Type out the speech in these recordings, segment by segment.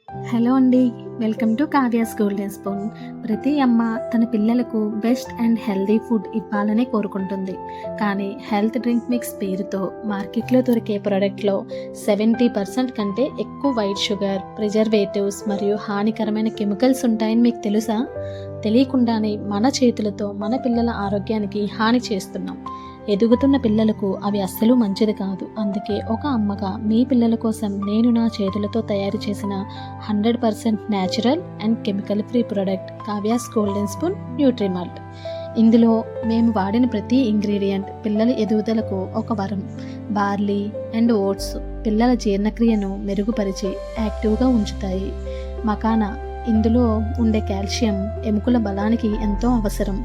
Hello అండి. Welcome to Kavya's golden spoon. ప్రతి అమ్మ తన పిల్లలకు బెస్ట్ అండ్ హెల్దీ ఫుడ్ ఇవ్వాలని కోరుకుంటుంది. కానీ హెల్త్ డ్రింక్ మిక్స్ పేరుతో మార్కెట్లో దొరికే ప్రోడక్ట్లో 70% కంటే ఎక్కువ వైట్ షుగర్, ప్రిజర్వేటివ్స్ మరియు హానికరమైన కెమికల్స్ ఉంటాయని మీకు తెలుసా? తెలియకుండానే మన చేతులతో మన పిల్లల ఆరోగ్యానికి హాని చేస్తున్నాం. ఎదుగుతున్న పిల్లలకు అవి అస్సలు మంచిది కాదు. అందుకే ఒక అమ్మగా మీ పిల్లల కోసం నేను నా చేతులతో తయారు చేసిన 100% natural and chemical free product Kavya's golden spoon nutrimalt. ఇందులో మేము వాడిన ప్రతి ఇంగ్రీడియంట్ పిల్లల ఎదుగుదలకు ఒక వరం. బార్లీ అండ్ ఓట్స్ పిల్లల జీర్ణక్రియను మెరుగుపరిచి యాక్టివ్గా ఉంచుతాయి. మకానా ఇందులో ఉండే కాల్షియం ఎముకల బలానికి ఎంతో అవసరం.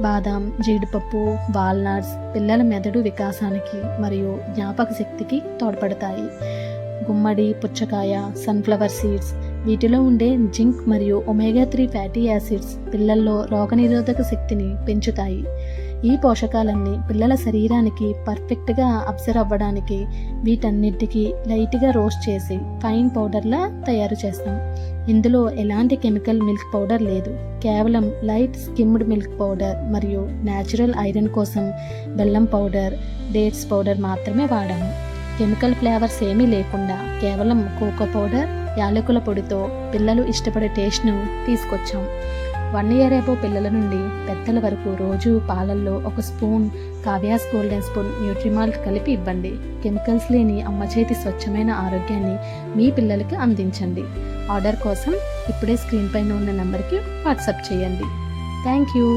బాదాం, జీడిపప్పు, వాల్నట్స్ పిల్లల మెదడు వికాసానికి మరియు జ్ఞాపక శక్తికి తోడ్పడతాయి. గుమ్మడి, పుచ్చకాయ, సన్ఫ్లవర్ సీడ్స్ వీటిలో ఉండే జింక్ మరియు ఒమేగా 3 ఫ్యాటీ యాసిడ్స్ పిల్లల్లో రోగనిరోధక శక్తిని పెంచుతాయి. ఈ పోషకాలన్నీ పిల్లల శరీరానికి పర్ఫెక్ట్గా అబ్జర్వ్ అవ్వడానికి వీటన్నిటికీ లైట్గా రోస్ట్ చేసి ఫైన్ పౌడర్లా తయారు చేస్తాం. ఇందులో ఎలాంటి కెమికల్ మిల్క్ పౌడర్ లేదు. కేవలం లైట్ స్కిమ్డ్ మిల్క్ పౌడర్ మరియు న్యాచురల్ ఐరన్ కోసం బెల్లం పౌడర్, డేట్స్ పౌడర్ మాత్రమే వాడాము. కెమికల్ ఫ్లేవర్స్ ఏమీ లేకుండా కేవలం కోకో పౌడర్, యాలకుల పొడితో పిల్లలు ఇష్టపడే టేస్ట్ను తీసుకొచ్చాం. 1 year అబోవ్ పిల్లల నుండి పెద్దల వరకు రోజు పాలల్లో ఒక స్పూన్ కావ్యాస్ గోల్డెన్ స్పూన్ న్యూట్రిమాల్ట్ కలిపి ఇవ్వండి. కెమికల్స్ లేని అమ్మ చేతి స్వచ్ఛమైన ఆరోగ్యాన్ని మీ పిల్లలకి అందించండి. ఆర్డర్ కోసం ఇప్పుడే స్క్రీన్ పైన ఉన్న నెంబర్కి వాట్సాప్ చేయండి. Thank you.